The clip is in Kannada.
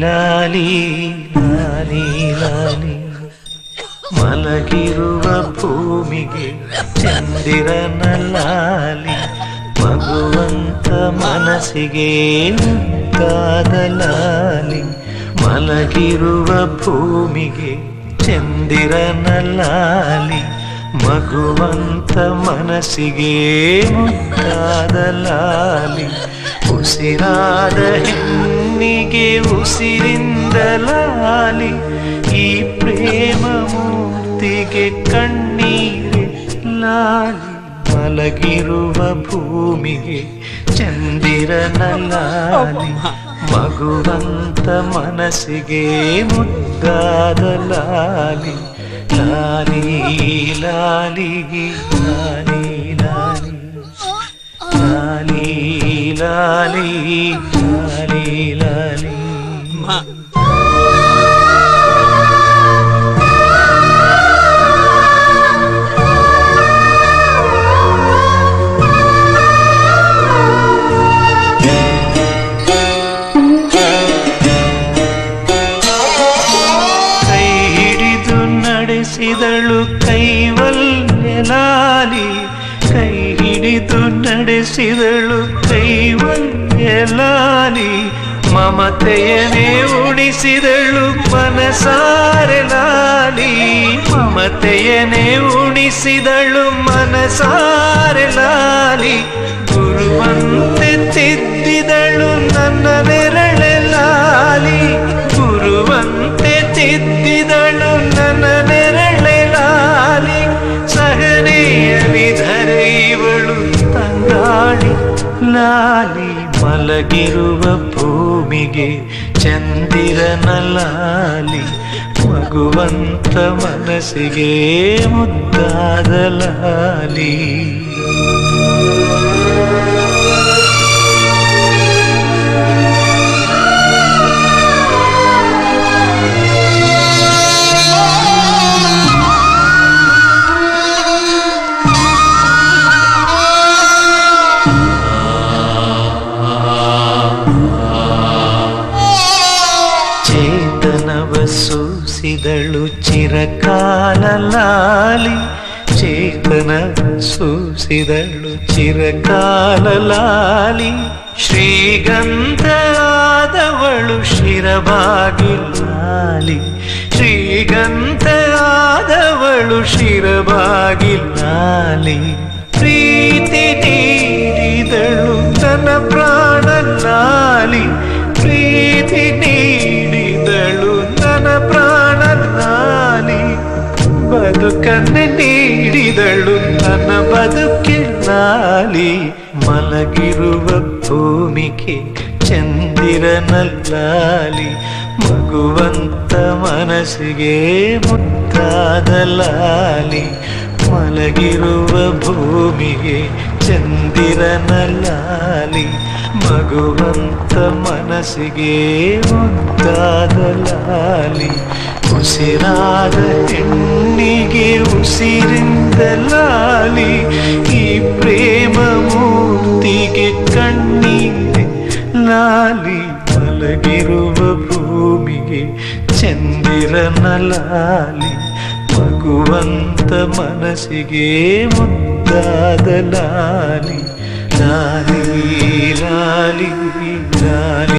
ಲಾಲಿ ಲಾಲಿ ಲಾಲಿ ಮಲಗಿರುವ ಭೂಮಿಗೆ ಚಂದಿರನ ಲಾಲಿ ಮಗುವಂತ ಮನಸ್ಸಿಗೆ ಮುದ್ದಾದ ಲಾಲಿ ಮಲಗಿರುವ ಭೂಮಿಗೆ ಚಂದಿರನ ಲಾಲಿ ಮಗುವಂತ ಮನಸ್ಸಿಗೆ ಮುದ್ದಾದ ಲಾಲಿ ಉಸಿರಾದ ಹೆಣ್ಣಿಗೆ ಉಸಿರಿಂದ ಲಾಲಿ ಈ ಪ್ರೇಮ ಮೂರ್ತಿಗೆ ಕಣ್ಣೀರೆ ಲಾಲಿ ಮಲಗಿರುವ ಭೂಮಿಗೆ ಚಂದಿರನ ಲಾಲಿ ಮಗುವಂತ ಮನಸ್ಸಿಗೆ ಮುದ್ದಾದ ಲಾಲಿ ಲಾಲಿ ಲಾಲಿ ಲಾಲಿ ಲಾಲಿ ಲಾಲಿ ಲಾಲಿ ಲಾಲಿ ಲಾಲಿ ನಡೆಸಿದಳು ಕೈವಲ್ಯ ಲಾಲಿ ಕೈ ಹಿಡಿದು ನಡೆಸಿದಳು ಕೈವಲ್ಯ ಲಾಲಿ ಮಮತೆಯನೇ ಉಣಿಸಿದಳು ಮನಸಾರೆ ಲಾಲಿ ಮಮತೆಯನೇ ಉಣಿಸಿದಳು ಮನಸಾರೆ ಲಾಲಿ ಗುರುವಂತೆ ತಿದ್ದಿದಳು ನನ್ನ ನೆರಳೆ ಲಾಲಿ ಗುರುವಂತೆ ತಿದ್ದಿದಳು ನನ್ನ ನೆರಳೆ ಲಾಲಿ ಸಹನೆಯ ವಿಧರೆ ಇವಳು ತಂಗಾಳಿ ಲಾಲಿ ಮಲಗಿರುವ ಭೂಮಿಗೆ ಚಂದಿರನ ಲಾಲಿ ಮಗುವಂತ ಮನಸ್ಸಿಗೆ ಮುದ್ದಾದ ಲಾಲಿ ಚೇತನವ ಸೂಸಿದಳು ಚಿರಕಾಲ ಲಾಲಿ ಚೇತನ ಸೂಸಿದಳು ಚಿರಕಾಲ ಲಾಲಿ ಶ್ರೀಗಂಧ ಆದವಳು ಶಿರಬಾಗಿ ಲಾಲಿ ಶ್ರೀಗಂಧ ಆದವಳು ಶಿರಬಾಗಿ ಲಾಲಿ ಪ್ರೀತಿ ನೀಡಿದಳು ನನ್ನ ಪ್ರಾಣ ಲಾಲಿ ಪ್ರೀತಿ ನೀಡಿದಳು ನನ್ನ ಪ್ರಾಣ ಲಾಲಿ ಬದುಕನ್ನು ನೀಡಿದಳು ನನ್ನ ಬದುಕಿನಲ್ಲಿ ಮಲಗಿರುವ ಭೂಮಿಗೆ ಚಂದಿರನ ಲಾಲಿ ಮಗುವಂತ ಮನಸ್ಸಿಗೆ ಮುದ್ದಾದ ಲಾಲಿ ಮಲಗಿರುವ ಭೂಮಿಗೆ ಚಂದಿರನ ಲಾಲಿ ಮಗುವಂತ ಮನಸ್ಸಿಗೆ ಮುದ್ದಾದ ಲಾಲಿ ಉಸಿರಾದ ಹೆಣ್ಣಿಗೆ ಉಸಿರಿಂದ ಲಾಲಿ ಈ ಪ್ರೇಮ ಮೂರ್ತಿಗೆ ಕಣ್ಣೀರೆ ಲಾಲಿ ಮಲಗಿರುವ ಭೂಮಿಗೆ ಚಂದಿರನ ಲಾಲಿ ಮಗುವಂತ ಮನಸ್ಸಿಗೆ ಮುದ್ದಾದ ಲಾಲಿ ಲಾಲಿ ಲಾಲಿ ಲಾಲಿ